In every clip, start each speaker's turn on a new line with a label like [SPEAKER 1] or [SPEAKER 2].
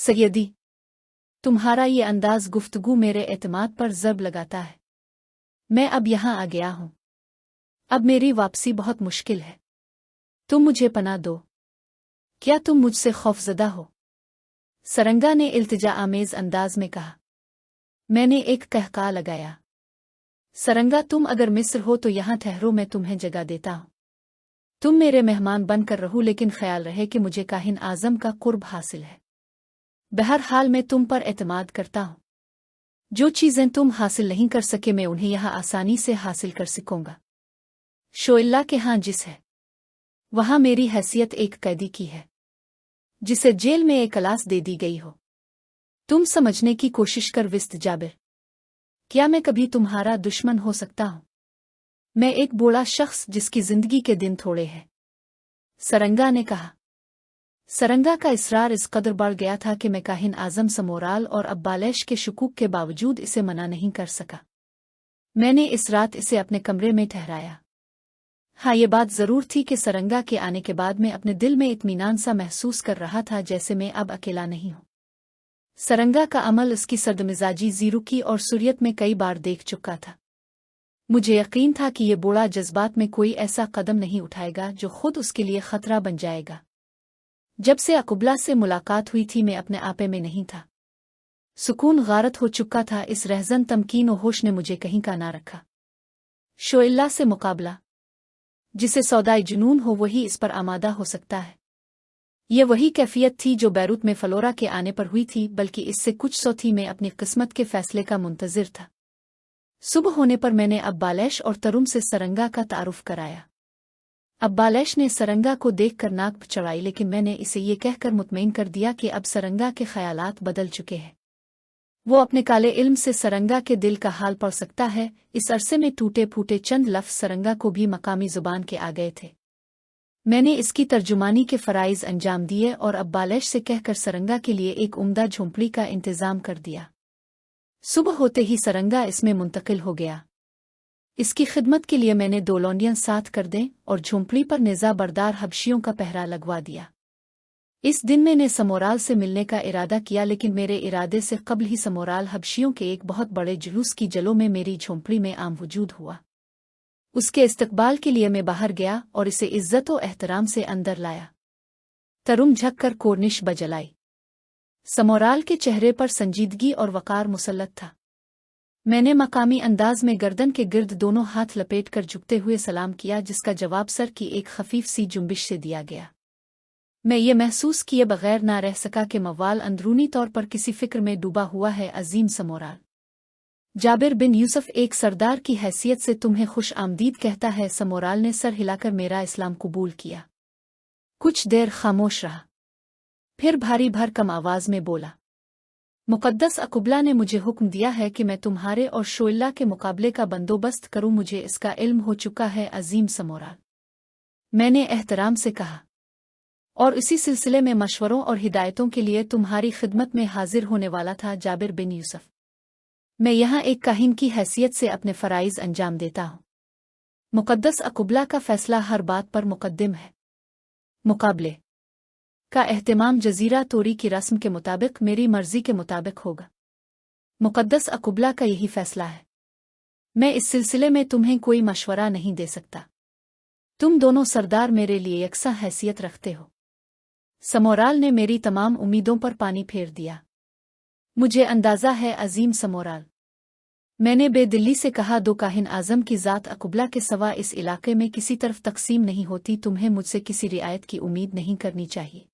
[SPEAKER 1] सैयदी, तुम्हारा ये अंदाज गुफ्तगू मेरे एतमाद पर ज़र्ब लगाता है। मैं अब यहाँ आ गया हूँ। अब मेरी वापसी बहुत मुश्किल है। तुम मुझे पनाह दो। क्या तुम मुझसे खौफज़दा हो? सरंगा ने इल्तिजा आमेज़ अंदाज में कहा। मैंने एक कहका लगाया। सरंगा, तुम अगर मिस्र हो तो यहाँ ठहरो, मैं तुम्हें जगह देता हूँ। तुम मेरे मेहमान बनकर रहो, लेकिन ख्याल रहे कि मुझे काहिन आज़म का कुर्ब हासिल है। बहरहाल मैं तुम पर एतमाद करता हूँ। जो चीज़ें तुम हासिल नहीं कर सके, मैं उन्हें यहाँ आसानी से हासिल कर सकूँगा। शोइल्ला के यहाँ जिस है, वहाँ मेरी हैसियत एक कैदी की है, जिसे जेल में एक क्लास दे दी गई हो। तुम समझने की कोशिश कर विस्त जाबिर, क्या मैं कभी तुम्हारा दुश्मन हो सकता हूँ? मैं एक बूढ़ा शख्स जिसकी जिंदगी के दिन थोड़े हैं, सरंगा ने कहा। सरंगा का इसरार इस कदर बढ़ गया था कि मैं काहिन आज़म समोराल और अब्बालेश के शुकूक के बावजूद इसे मना नहीं कर सका। मैंने इस रात इसे अपने कमरे में ठहराया। हाँ, ये बात ज़रूर थी कि सरंगा के आने के बाद मैं अपने दिल में इत्मीनान सा महसूस कर रहा था, जैसे मैं अब अकेला नहीं हूँ। सरंगा का अमल उसकी सर्दमिजाजी, ज़ीरुकी और सुरियत में कई बार देख चुका था। मुझे यकीन था कि ये बूढ़ा जज्बात में कोई ऐसा कदम नहीं उठाएगा जो खुद उसके लिए खतरा बन जाएगा। जब से अकुबला से मुलाकात हुई थी, मैं अपने आपे में नहीं था। सुकून गारत हो चुका था। इस रहजन तमकीन और होश ने मुझे कहीं का ना रखा। शोइल्ला से मुकाबला, जिसे सौदाई जुनून हो वही इस पर आमादा हो सकता है। ये वही कैफियत थी जो बैरूत में फलोरा के आने पर हुई थी, बल्कि इससे कुछ सौ थी। मैं अपनी किस्मत के फैसले का मुंतजिर था। सुबह होने पर मैंने अब्बालेश और तरुम से सरंगा का तारुफ कराया। अब्बालेश ने सरंगा को देखकर नाक चढ़ाई, लेकिन मैंने इसे ये कहकर मुतमईन कर दिया कि अब सरंगा के ख्यालात बदल चुके हैं। वो अपने काले इल्म से सरंगा के दिल का हाल पढ़ सकता है। इस अरसे में टूटे फूटे चंद लफ्ज़ सरंगा को भी मकामी ज़ुबान के आ गए थे। मैंने इसकी तर्जुमानी के फ़राइज़ अंजाम दिए और अब्बालेश से कहकर सरंगा के लिए एक उम्दा झोंपड़ी का इंतज़ाम कर दिया। सुबह होते ही सरंगा इसमें मुंतकिल हो गया। इसकी खिदमत के लिए मैंने 2 लौंडियन साथ कर दें और झोंपड़ी पर निज़ा बरदार हबशियों का पहरा लगवा दिया। इस दिन मैंने समोराल से मिलने का इरादा किया, लेकिन मेरे इरादे से कबल ही समोराल हबशियों के एक बहुत बड़े जुलूस की जलों में मेरी झोंपड़ी में आम वजूद हुआ। उसके इस्तकबाल के लिए मैं बाहर गया और इसे इज्जत और एहतराम से अंदर लाया। तरुम झक कर कोर्निश बजलाई। समोराल के चेहरे पर संजीदगी और वकार मुसल्लत था। मैंने मकामी अंदाज में गर्दन के गिर्द दोनों हाथ लपेटकर झुकते हुए सलाम किया, जिसका जवाब सर की एक खफीफ सी जुंबिश से दिया गया। मैं ये महसूस किए बगैर ना रह सका कि मवाल अंदरूनी तौर पर किसी फिक्र में डूबा हुआ है। अजीम समोराल, जाबिर बिन यूसुफ एक सरदार की हैसियत से तुम्हें खुश आमदीद कहता है। समोराल ने सर हिलाकर मेरा इस्लाम कबूल किया। कुछ देर खामोश रहा, फिर भारी भरकम आवाज में बोला, मुकद्दस अकुबला ने मुझे हुक्म दिया है कि मैं तुम्हारे और शोइल्ला के मुकाबले का बंदोबस्त करूं। मुझे इसका इल्म हो चुका है अजीम समोराल, मैंने एहतराम से कहा, और इसी सिलसिले में मशवरों और हिदायतों के लिए तुम्हारी खिदमत में हाजिर होने वाला था। जाबिर बिन यूसुफ, मैं यहाँ एक काहिन की हैसियत से अपने फ़राइज़ अंजाम देता हूँ। मुकद्दस अकुबला का फैसला हर बात पर मुकद्दम है। मुकाबले का एहतमाम जजीरा तोरी की रस्म के मुताबिक मेरी मर्जी के मुताबिक होगा। मुकद्दस अकुबला का यही फैसला है। मैं इस सिलसिले में तुम्हें कोई मशवरा नहीं दे सकता। तुम दोनों सरदार मेरे लिए यकसा हैसियत रखते हो। समोराल ने मेरी तमाम उम्मीदों पर पानी फेर दिया। मुझे अंदाज़ा है अजीम समोराल, मैंने बेदिली से कहा, दो काहिन आज़म की ज़ात अकुबला के सवा इस इलाके में किसी तरफ तकसीम नहीं होती। तुम्हें मुझसे किसी रियायत की उम्मीद नहीं करनी चाहिए।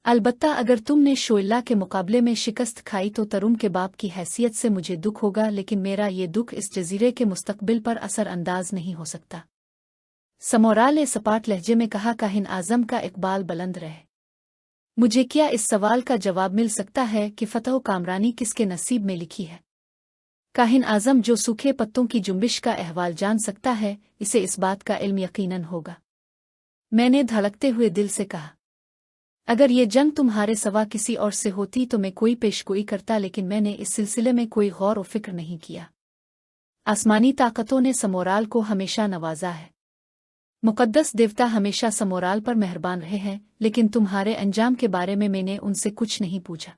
[SPEAKER 1] अलबत्ता अगर तुमने शोइल्ला के मुकाबले में शिकस्त खाई तो तरुम के बाप की हैसियत से मुझे दुख होगा, लेकिन मेरा ये दुख इस जजीरे के मुस्तकबिल पर असर अंदाज नहीं हो सकता। समोराल ने सपाट लहजे में कहा, काहिन आज़म का इकबाल बुलंद रहे। मुझे क्या इस सवाल का जवाब मिल सकता है कि फतह कामरानी किसके नसीब में लिखी है? काहिन आज़म जो सूखे पत्तों की जुंबिश का अहवाल जान सकता है, इसे इस बात का इल्म यकीनन होगा। मैंने धड़कते हुए दिल से कहा, अगर ये जंग तुम्हारे सवा किसी और से होती तो मैं कोई पेशगोई करता, लेकिन मैंने इस सिलसिले में कोई गौर व फिक्र नहीं किया। आसमानी ताकतों ने समोराल को हमेशा नवाजा है। मुक़द्दस देवता हमेशा समोराल पर मेहरबान रहे हैं, लेकिन तुम्हारे अंजाम के बारे में मैंने उनसे कुछ नहीं पूछा।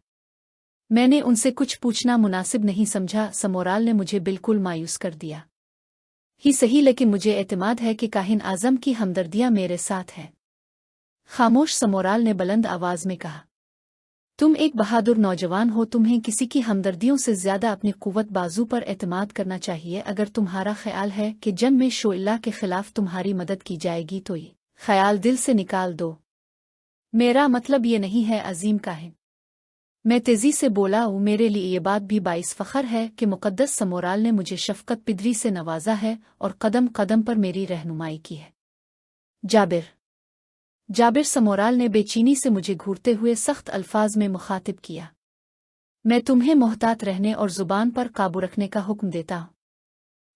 [SPEAKER 1] मैंने उनसे कुछ पूछना मुनासिब नहीं समझा। समोराल ने मुझे बिल्कुल मायूस कर दिया। ही सही, लेकिन मुझे एतमाद है कि काहिन आज़म की हमदर्दियाँ मेरे साथ हैं। खामोश, समोराल ने बुलंद आवाज़ में कहा। तुम एक बहादुर नौजवान हो, तुम्हें किसी की हमदर्दियों से ज़्यादा अपनी कुव्वत बाजू पर एतमाद करना चाहिए। अगर तुम्हारा ख्याल है कि जंग में शोइल्ला के खिलाफ तुम्हारी मदद की जाएगी तो ये ख्याल दिल से निकाल दो। मेरा मतलब ये नहीं है अजीम काहिन। मैं तेज़ी से बोला हूँ, मेरे लिए ये बात भी बाइस फ़ख्र है कि मुक़द्दस समोराल ने मुझे शफ़क़त पिदरी से नवाजा है और कदम कदम पर मेरी रहनुमाई की है। जाबिर समोराल ने बेचैनी से मुझे घूरते हुए सख्त अल्फाज में मुखातिब किया। मैं तुम्हें मोहतात रहने और ज़ुबान पर काबू रखने का हुक्म देता हूँ।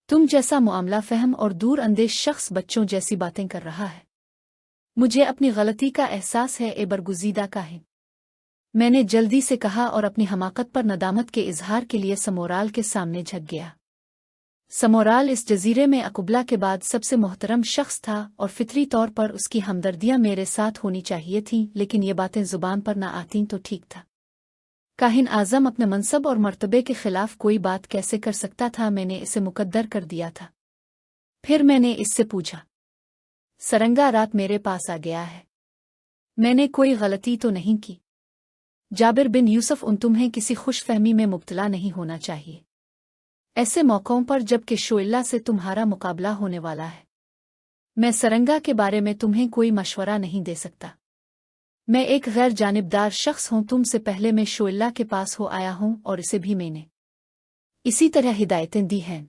[SPEAKER 1] तुम जैसा मुआमला फ़हम और दूर अंदेश शख्स बच्चों जैसी बातें कर रहा है। मुझे अपनी गलती का एहसास है ए बरगुज़ीदा काहिन। मैंने जल्दी से कहा और अपनी हमाकत पर नदामत के इजहार के लिए समोराल के सामने झुक गया। समोराल इस जजीरे में अकुबला के बाद सबसे मोहतरम शख्स था और फितरी तौर पर उसकी हमदर्दियां मेरे साथ होनी चाहिए थीं, लेकिन ये बातें जुबान पर न आतीं तो ठीक था। काहिन आज़म अपने मनसब और मर्तबे के खिलाफ कोई बात कैसे कर सकता था? मैंने इसे मुकद्दर कर दिया था। फिर मैंने इससे पूछा, सरंगा रात मेरे पास आ गया है, मैंने कोई गलती तो नहीं की? जाबिर बिन यूसुफ, तुम्हें किसी खुशफहमी में मुब्तला नहीं होना चाहिए। ऐसे मौक़ों पर जबकि शोइल्ला से तुम्हारा मुकाबला होने वाला है, मैं सरंगा के बारे में तुम्हें कोई मशवरा नहीं दे सकता। मैं एक गैर जानिबदार शख्स हूँ। तुमसे पहले मैं शोइल्ला के पास हो आया हूँ और इसे भी मैंने इसी तरह हिदायतें दी हैं।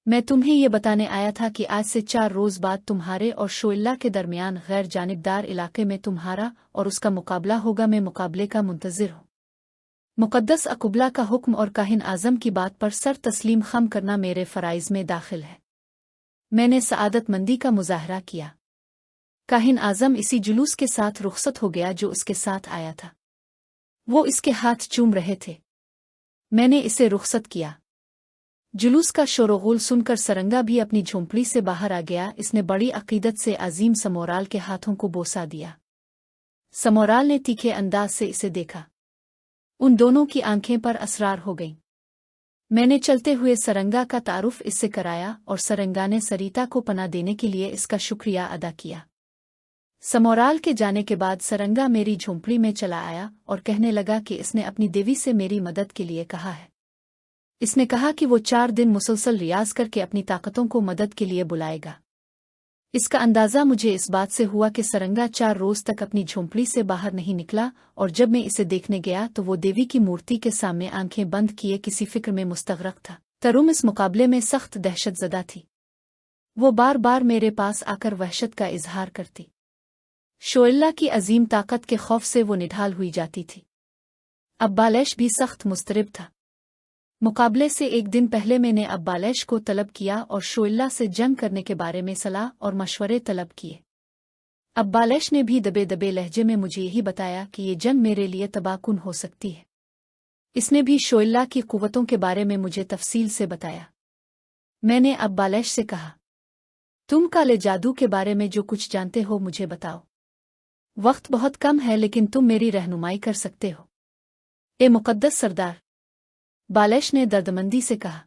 [SPEAKER 1] मैं तुम्हें ये बताने आया था कि आज से 4 रोज़ बाद तुम्हारे और शोइल्ला के दरमियान गैर जानिबदार इलाके में तुम्हारा और उसका मुकाबला होगा। मैं मुकाबले का मुंतज़िर हूँ। मुक़द्दस अकुबला का हुक्म और काहिन आज़म की बात पर सर तस्लीम खम करना मेरे फ़राइज़ में दाखिल है। मैंने सआदतमंदी का मुज़ाहरा किया। काहिन आज़म इसी जुलूस के साथ रुखसत हो गया जो उसके साथ आया था। वो इसके हाथ चूम रहे थे। मैंने इसे रुखसत किया। जुलूस का शोरगुल सुनकर सरंगा भी अपनी झोंपड़ी से बाहर आ गया। इसने बड़ी अकीदत से अजीम समोराल के हाथों को बोसा दिया। समोराल ने तीखे अंदाज से इसे देखा। उन दोनों की आंखें पर असरार हो गईं। मैंने चलते हुए सरंगा का तारुफ इससे कराया और सरंगा ने सरिता को पनाह देने के लिए इसका शुक्रिया अदा किया। समोराल के जाने के बाद सरंगा मेरी झोंपड़ी में चला आया और कहने लगा कि इसने अपनी देवी से मेरी मदद के लिए कहा है। इसने कहा कि वो 4 दिन मुसलसल रियाज करके अपनी ताकतों को मदद के लिए बुलाएगा। इसका अंदाज़ा मुझे इस बात से हुआ कि सरंगा 4 रोज़ तक अपनी झोंपड़ी से बाहर नहीं निकला और जब मैं इसे देखने गया तो वो देवी की मूर्ति के सामने आंखें बंद किए किसी फिक्र में मुस्तगरक था। तरुम इस मुकाबले में सख्त दहशतज़दा थी। वो बार बार मेरे पास आकर वहशत का इजहार करती। शोइल्ला की अजीम ताकत के खौफ से वो निढाल हुई जाती थी। अब्बालैश भी सख्त मुस्तरिब था। मुकाबले से एक दिन पहले मैंने अब्बालैश को तलब किया और शोइल्ला से जंग करने के बारे में सलाह और मशवरे तलब किए। अब्बालैश ने भी दबे दबे लहजे में मुझे यही बताया कि ये जंग मेरे लिए तबाहकुन हो सकती है। इसने भी शोइल्ला की कुव्वतों के बारे में मुझे तफसील से बताया। मैंने अब्बालैश से कहा, तुम काले जादू के बारे में जो कुछ जानते हो मुझे बताओ। वक्त बहुत कम है लेकिन तुम मेरी रहनुमाई कर सकते हो। ए मुक़द्दस सरदार, बालैश ने दर्दमंदी से कहा,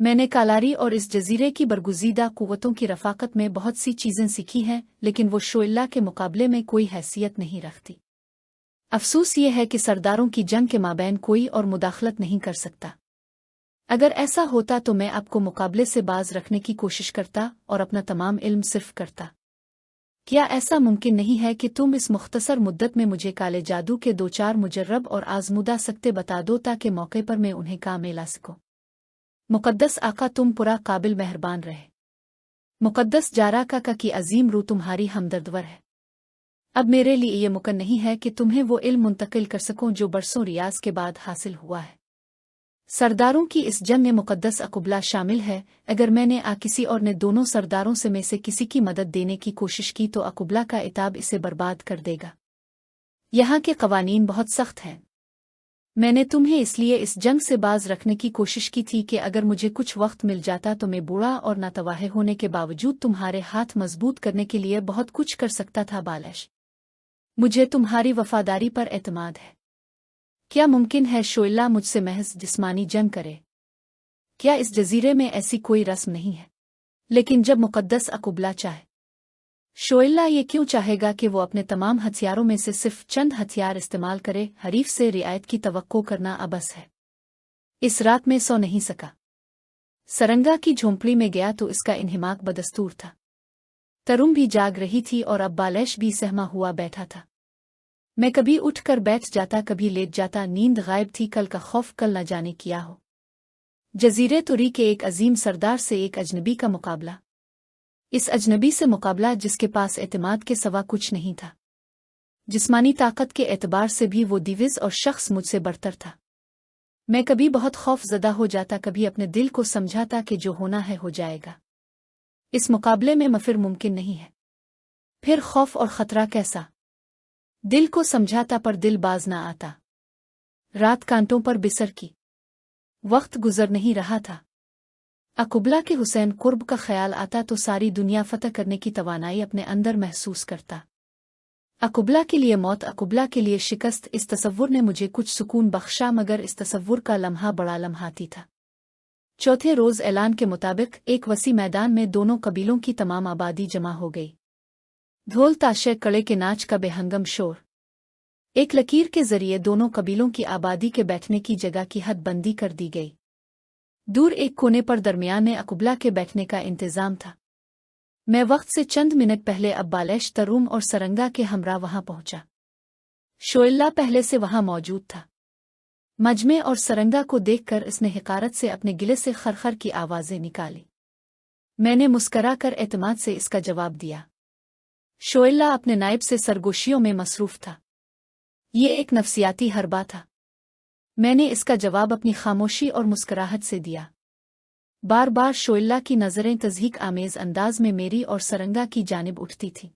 [SPEAKER 1] मैंने कालारी और इस जजीरे की बरगुज़ीदा कुव्वतों की रफ़ाकत में बहुत सी चीज़ें सीखी हैं, लेकिन वो शोइल्ला के मुकाबले में कोई हैसियत नहीं रखती। अफसोस ये है कि सरदारों की जंग के माबैन कोई और मुदाखलत नहीं कर सकता। अगर ऐसा होता तो मैं आपको मुकाबले से बाज रखने की कोशिश करता और अपना तमाम इल्म सिर्फ करता। क्या ऐसा मुमकिन नहीं है कि तुम इस मुख्तसर मुद्दत में मुझे काले जादू के 2-4 मुजर्रब और आजमूदा सकते बता दो ताकि मौके पर मैं उन्हें काम में ला सकूं? मुक़द्दस आका, तुम पूरा काबिल मेहरबान रहे। मुक़द्दस जारा काका की अजीम रूह तुम्हारी हमदर्दवर है। अब मेरे लिए ये मुमकिन नहीं है कि तुम्हें वो इल्म मुंतकिल कर सकूं जो बरसों रियाज के बाद हासिल हुआ है। सरदारों की इस जंग में मुक़द्दस अकुबला शामिल है। अगर मैंने किसी और ने दोनों सरदारों से में से किसी की मदद देने की कोशिश की तो अकुबला का इताब इसे बर्बाद कर देगा। यहाँ के कवानीन बहुत सख्त हैं। मैंने तुम्हें इसलिए इस जंग से बाज रखने की कोशिश की थी कि अगर मुझे कुछ वक्त मिल जाता तो मैं बूढ़ा और नातवाहे होने के बावजूद तुम्हारे हाथ मजबूत करने के लिए बहुत कुछ कर सकता था बालश। मुझे तुम्हारी वफादारी पर एतमाद है। क्या मुमकिन है शोइला मुझसे महज जिस्मानी जंग करे? क्या इस जजीरे में ऐसी कोई रस्म नहीं है? लेकिन जब मुकद्दस अकुबला चाहे, शोइला ये क्यों चाहेगा कि वो अपने तमाम हथियारों में से सिर्फ चंद हथियार इस्तेमाल करे? हरीफ से रियायत की तवक्को करना अबस है। इस रात में सो नहीं सका। सरंगा की झोंपड़ी में गया तो इसका इन्हिमाक बदस्तूर था। तरुम भी जाग रही थी और अब बालेश भी सहमा हुआ बैठा था। मैं कभी उठकर बैठ जाता, कभी लेट जाता। नींद गायब थी। कल का खौफ कल न जाने किया हो। जजीरे तुरी के एक अजीम सरदार से एक अजनबी का मुकाबला। इस अजनबी से मुकाबला जिसके पास एतमाद के सवा कुछ नहीं था। जिस्मानी ताकत के एतबार से भी वो दिविज और शख्स मुझसे बढ़तर था। मैं कभी बहुत खौफजदा हो जाता, कभी अपने दिल को समझाता कि जो होना है हो जाएगा। इस मुकाबले में मफिर मुमकिन नहीं है। फिर खौफ और खतरा कैसा? दिल को समझाता पर दिल बाज ना आता। रात कांटों पर बिसर की। वक्त गुजर नहीं रहा था। अकुबला के हुसैन कुर्ब का ख्याल आता तो सारी दुनिया फतह करने की तवानाई अपने अंदर महसूस करता। अकुबला के लिए मौत, अकुबला के लिए शिकस्त, इस तसव्वुर ने मुझे कुछ सुकून बख्शा, मगर इस तसव्वुर का लम्हा बड़ा लम्हाती था। चौथे रोज ऐलान के मुताबिक एक वसी मैदान में दोनों कबीलों की तमाम आबादी जमा हो गई। ढोल ताशे कड़े के नाच का बेहंगम शोर। एक लकीर के जरिए दोनों कबीलों की आबादी के बैठने की जगह की हद बंदी कर दी गई। दूर एक कोने पर दरमियान में अकुबला के बैठने का इंतजाम था। मैं वक्त से चंद मिनट पहले अब बालेश, तरूम और सरंगा के हमरा वहां पहुंचा। शोइला पहले से वहां मौजूद था। मजमे और सरंगा को देखकर इसने हिकारत से अपने गिले से खरखर की आवाजें निकाली। मैंने मुस्करा कर एतमाद से इसका जवाब दिया। शोइला अपने नायब से सरगोशियों में मसरूफ था। ये एक नफसियाती हरबा था। मैंने इसका जवाब अपनी खामोशी और मुस्कुराहट से दिया। बार बार शोइला की नज़रें तज़हीक आमेज अंदाज में मेरी और सरंगा की जानिब उठती थीं।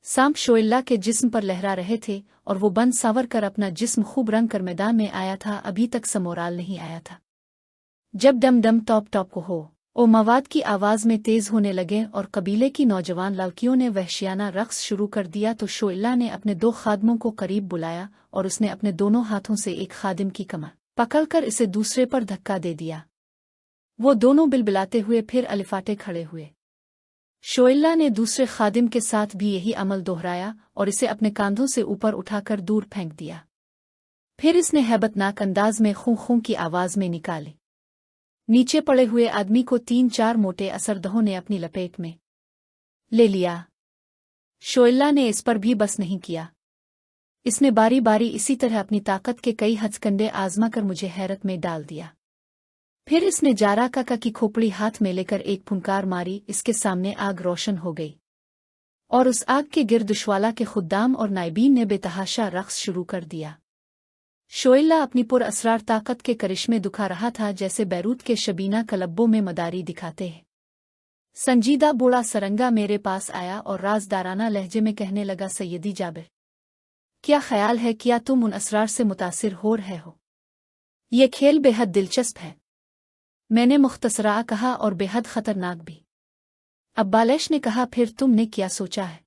[SPEAKER 1] सांप शोइला के जिस्म पर लहरा रहे थे और वो बंद सांवर कर अपना जिस्म खूब रंग कर मैदान में आया था। अभी तक समोराल नहीं आया था। जब डम डम टॉप टॉप को हो ओ मवाद की आवाज़ में तेज़ होने लगे और कबीले की नौजवान लड़कियों ने वहशियाना रक्स शुरू कर दिया तो शोइला ने अपने दो खादमों को करीब बुलाया और उसने अपने दोनों हाथों से एक खादिम की कमर पकड़कर इसे दूसरे पर धक्का दे दिया। वो दोनों बिलबिलाते हुए फिर अलिफाटे खड़े हुए। शोइला ने दूसरे खादिम के साथ भी यही अमल दोहराया और इसे अपने कांधों से ऊपर उठाकर दूर फेंक दिया। फिर इसने हैबतनाक अंदाज में खूं खूं की आवाज़ में निकाली। नीचे पड़े हुए आदमी को 3-4 मोटे असरदहों ने अपनी लपेट में ले लिया। शोइला ने इस पर भी बस नहीं किया। इसने बारी बारी इसी तरह अपनी ताकत के कई हथकंडे आजमा कर मुझे हैरत में डाल दिया। फिर इसने जारा काका की खोपड़ी हाथ में लेकर एक फुंकार मारी। इसके सामने आग रोशन हो गई और उस आग के गिर्द दुश्वाला के खुद्दाम और नाइबीन ने बेतहाशा रक्स शुरू कर दिया। शोइला अपनी पुरअसरार ताकत के करिश्मे दिखा रहा था जैसे बैरूत के शबीना कलब्बों में मदारी दिखाते हैं। संजीदा बूढ़ा सरंगा मेरे पास आया और राजदाराना लहजे में कहने लगा, सैयदी जाबिर, क्या ख्याल है, क्या तुम उन असरार से मुतासिर हो रहे हो? ये खेल बेहद दिलचस्प है। मैंने मुख्तसरा कहा, और बेहद खतरनाक भी। अब बालेश ने कहा, फिर तुमने क्या सोचा है?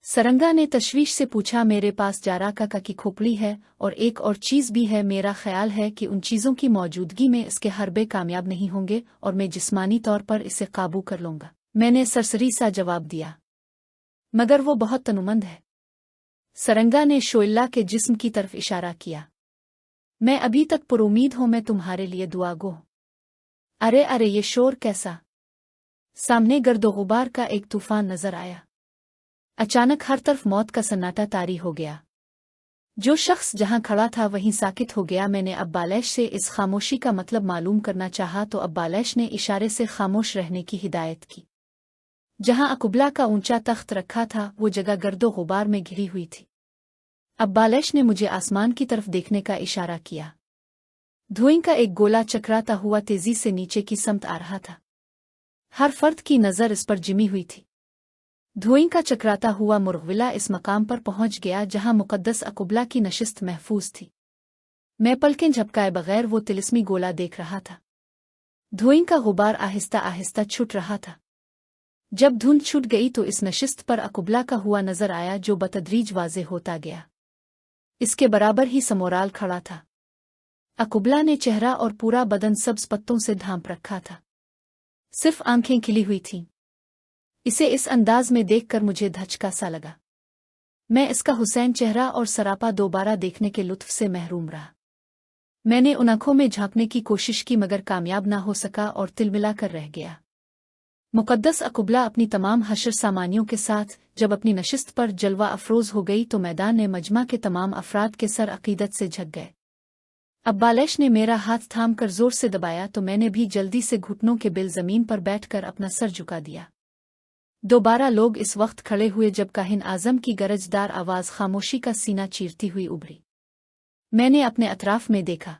[SPEAKER 1] सरंगा ने तशवीश से पूछा, मेरे पास जारा काका की खोपड़ी है और एक और चीज़ भी है। मेरा ख्याल है कि उन चीज़ों की मौजूदगी में इसके हरबे कामयाब नहीं होंगे और मैं जिस्मानी तौर पर इसे काबू कर लूँगा। मैंने सरसरी सा जवाब दिया, मगर वो बहुत तनुमंद है। सरंगा ने शोइला के जिस्म की तरफ इशारा किया। मैं अभी तक पुरुमीद हूँ, मैं तुम्हारे लिए दुआ गो हूँ। अरे अरे, ये शोर कैसा? सामने गर्दो गुबार का एक तूफान नजर आया। अचानक हर तरफ मौत का सन्नाटा तारी हो गया। जो शख्स जहां खड़ा था वहीं साकित हो गया। मैंने अब बालेश से इस खामोशी का मतलब मालूम करना चाहा तो अब बालेश ने इशारे से खामोश रहने की हिदायत की। जहां अकुबला का ऊंचा तख्त रखा था वो जगह गर्दो गुबार में घिरी हुई थी। अब बालेश ने मुझे आसमान की तरफ देखने का इशारा किया। धुएं का एक गोला चकराता हुआ तेजी से नीचे की समत आ रहा था। हर फर्द की नज़र इस पर जिमी हुई थी। धुएं का चकराता हुआ मुरगिला इस मकाम पर पहुंच गया जहां मुकद्दस अकुबला की नशिस्त महफूज थी। मैं पलकें झपकाए बगैर वो तिलिस्मी गोला देख रहा था। धुएं का गुबार आहिस्ता आहिस्ता छूट रहा था। जब धुंध छूट गई तो इस नशिस्त पर अकुबला का हुआ नजर आया, जो बतदरीज वाज़े होता गया। इसके बराबर ही समोराल खड़ा था। अकुबला ने चेहरा और पूरा बदन सब्ज पत्तों से ढांप रखा था, सिर्फ आंखें खिली हुई थीं। इसे इस अंदाज में देखकर मुझे धचका सा लगा। मैं इसका हुसैन चेहरा और सरापा दोबारा देखने के लुत्फ से महरूम रहा। मैंने उन आंखों में झांकने की कोशिश की मगर कामयाब ना हो सका और तिलमिला कर रह गया। मुकद्दस अकुबला अपनी तमाम हशर सामानियों के साथ जब अपनी नशिस्त पर जलवा अफरोज हो गई तो मैदान ने मजमा के तमाम अफराद के सर अकीदत से झक गए। अब बालेश ने मेरा हाथ थाम कर जोर से दबाया तो मैंने भी जल्दी से घुटनों के बिल जमीन पर बैठकर अपना सर झुका दिया। दोबारा लोग इस वक्त खड़े हुए जब काहिन आजम की गरजदार आवाज खामोशी का सीना चीरती हुई उभरी। मैंने अपने अतराफ में देखा।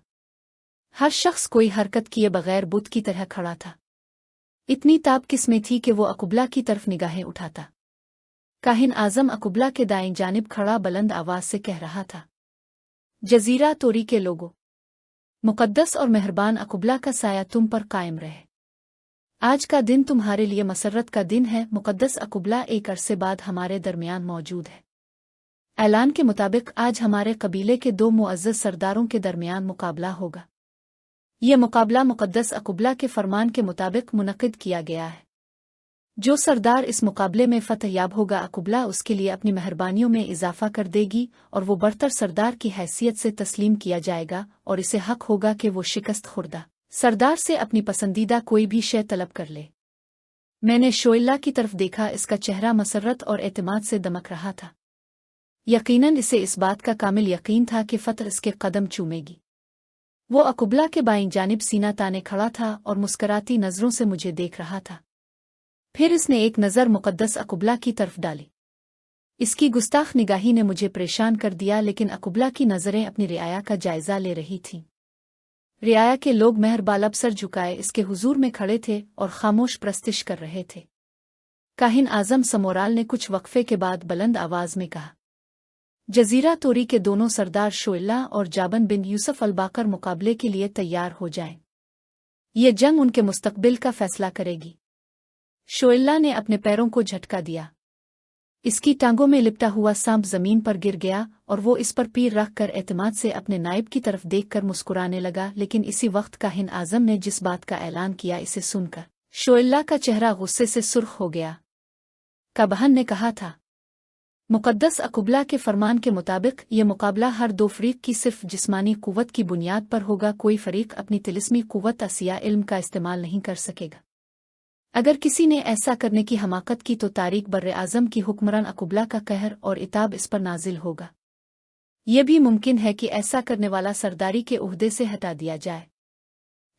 [SPEAKER 1] हर शख्स कोई हरकत किए बगैर बुत की तरह खड़ा था। इतनी ताब किसमें थी कि वो अकुबला की तरफ निगाहें उठाता। काहिन आजम अकुबला के दाएं जानिब खड़ा बुलंद आवाज से कह रहा था, जजीरा तोरी के लोगों, मुकद्दस और मेहरबान अकुबला का साया तुम पर कायम रहे। आज का दिन तुम्हारे लिए मसरत का दिन है। मुकद्दस अकुबला एक अरसे बाद हमारे दरमियान मौजूद है। ऐलान के मुताबिक आज हमारे कबीले के 2 मुअज़्ज़ज़ सरदारों के दरमियान मुकाबला होगा। यह मुकाबला मुकद्दस अकुबला के फरमान के मुताबिक मुनक़िद किया गया है। जो सरदार इस मुकाबले में फ़तह याब होगा, अकुबला उसके लिए अपनी मेहरबानियों में इजाफ़ा कर देगी और वो बरतर सरदार की हैसियत से तस्लीम किया जाएगा और इसे हक होगा कि वो शिकस्त खुर्दा सरदार से अपनी पसंदीदा कोई भी शय तलब कर ले। मैंने शोइला की तरफ देखा। इसका चेहरा मसरत और एतमाद से दमक रहा था। यकीनन इसे इस बात का कामिल यकीन था कि फ़तह इसके कदम चूमेगी। वो अकुबला के बाईं जानिब सीना ताने खड़ा था और मुस्कराती नज़रों से मुझे देख रहा था। फिर इसने एक नज़र मुकद्दस अकुबला की तरफ डाली। इसकी गुस्ताख निगाही ने मुझे परेशान कर दिया, लेकिन अकुबला की नज़रें अपनी रियाया का जायज़ा ले रही थीं। रियाया के लोग मेहरबालब सर झुकाए इसके हुजूर में खड़े थे और खामोश प्रस्तिश कर रहे थे। काहिन आजम समोराल ने कुछ वक्फे के बाद बुलंद आवाज में कहा, जजीरा तोरी के दोनों सरदार शोइला और जाबन बिन यूसुफ अलबाकर मुकाबले के लिए तैयार हो जाएं। ये जंग उनके मुस्तकबिल का फैसला करेगी। शोइला ने अपने पैरों को झटका दिया। इसकी टांगों में लिपटा हुआ सांप जमीन पर गिर गया और वो इस पर पीर रखकर एतमाद से अपने नायब की तरफ देखकर मुस्कुराने लगा। लेकिन इसी वक्त काहिन आजम ने जिस बात का ऐलान किया, इसे सुनकर शोइला का चेहरा गुस्से से सुर्ख हो गया। कबहन ने कहा था, मुकद्दस अकुबला के फरमान के मुताबिक ये मुकाबला हर 2 फरीक की सिर्फ जिस्मानी कुव्वत की बुनियाद पर होगा। कोई फरीक अपनी तिलिस्मी कुव्वत असिया इल्म का इस्तेमाल नहीं कर सकेगा। अगर किसी ने ऐसा करने की हमाकत की तो तारीख बर्रे आज़म की हुक्मरान अकुबला का कहर और इताब इस पर नाजिल होगा। यह भी मुमकिन है कि ऐसा करने वाला सरदारी के उहदे से हटा दिया जाए।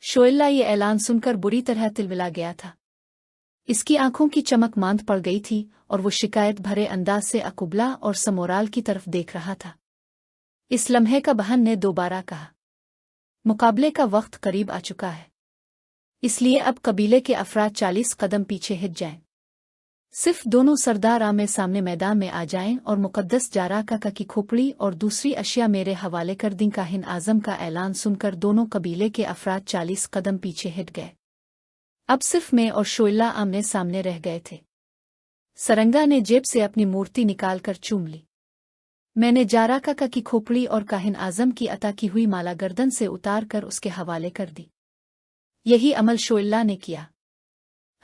[SPEAKER 1] शोइला ये ऐलान सुनकर बुरी तरह तिलमिला गया था। इसकी आंखों की चमक मांद पड़ गई थी और वो शिकायत भरे अंदाज से अकुबला और समोराल की तरफ देख रहा था। इस लम्हे का बहन ने दोबारा कहा, मुकाबले का वक्त करीब आ चुका है, इसलिए अब कबीले के अफराद 40 कदम पीछे हट जाएं। सिर्फ दोनों सरदार आमने सामने मैदान में आ जाएं और मुकद्दस जारा काका की खोपड़ी और दूसरी अशिया मेरे हवाले कर दी। काहिन आजम का ऐलान सुनकर दोनों कबीले के अफराद 40 कदम पीछे हट गए। अब सिर्फ मैं और शोइला आमने सामने रह गए थे। सरंगा ने जेब से अपनी मूर्ति निकालकर चूम ली। मैंने जारा काका की खोपड़ी और काहिन आजम की अता की हुई माला गर्दन से उतार कर उसके हवाले कर दी। यही अमल शोइला ने किया।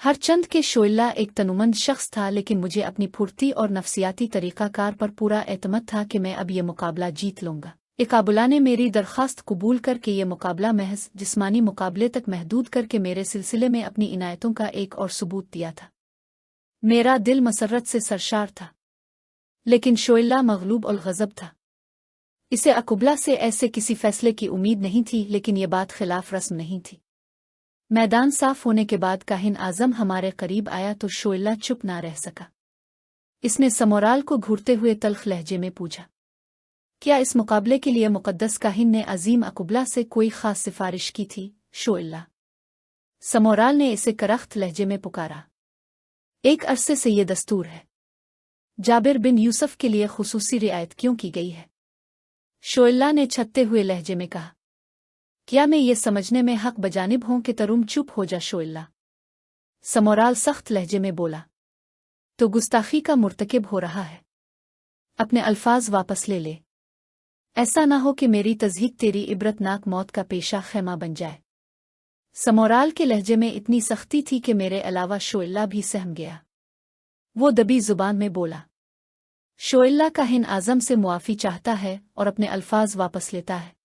[SPEAKER 1] हर चंद के शोइला एक तनुमंद शख्स था, लेकिन मुझे अपनी फुर्ती और नफसियाती तरीक़ाकार पर पूरा एतमद था कि मैं अब ये मुकाबला जीत लूंगा। इकाबुला ने मेरी दरख्वास्त कबूल करके ये मुकाबला महज जिस्मानी मुकाबले तक महदूद करके मेरे सिलसिले में अपनी इनायतों का एक और सबूत दिया था। मेरा दिल मसरत से सरशार था, लेकिन शोइला मगलूब और गज़ब था। इसे अकुबला से ऐसे किसी फैसले की उम्मीद नहीं थी, लेकिन ये बात खिलाफ रस्म नहीं थी। मैदान साफ होने के बाद काहिन आजम हमारे करीब आया तो शोइला चुप ना रह सका। इसने समोराल को घूरते हुए तल्ख लहजे में पूछा, क्या इस मुकाबले के लिए मुकद्दस काहिन ने अजीम अकुबला से कोई खास सिफारिश की थी? शोइला। समोराल ने इसे करख्त लहजे में पुकारा, एक अरसे से ये दस्तूर है। जाबिर बिन यूसुफ के लिए खुसूसी रियायत क्यों की गई है? शोइला ने छत्ते हुए लहजे में कहा। क्या मैं ये समझने में हक बजानिब हूं कि तुम चुप हो जा शोइला? समोराल सख्त लहजे में बोला। तो गुस्ताखी का मुर्तकिब हो रहा है। अपने अल्फाज वापस ले ले। ऐसा ना हो कि मेरी तज़हीक तेरी इबरतनाक मौत का पेशा खैमा बन जाए। समोराल के लहजे में इतनी सख्ती थी कि मेरे अलावा शोइला भी सहम गया। वो दबी जुबान में बोला। शोइला का हिन आज़म से मुआफ़ी चाहता है और अपने अल्फाज वापस लेता है।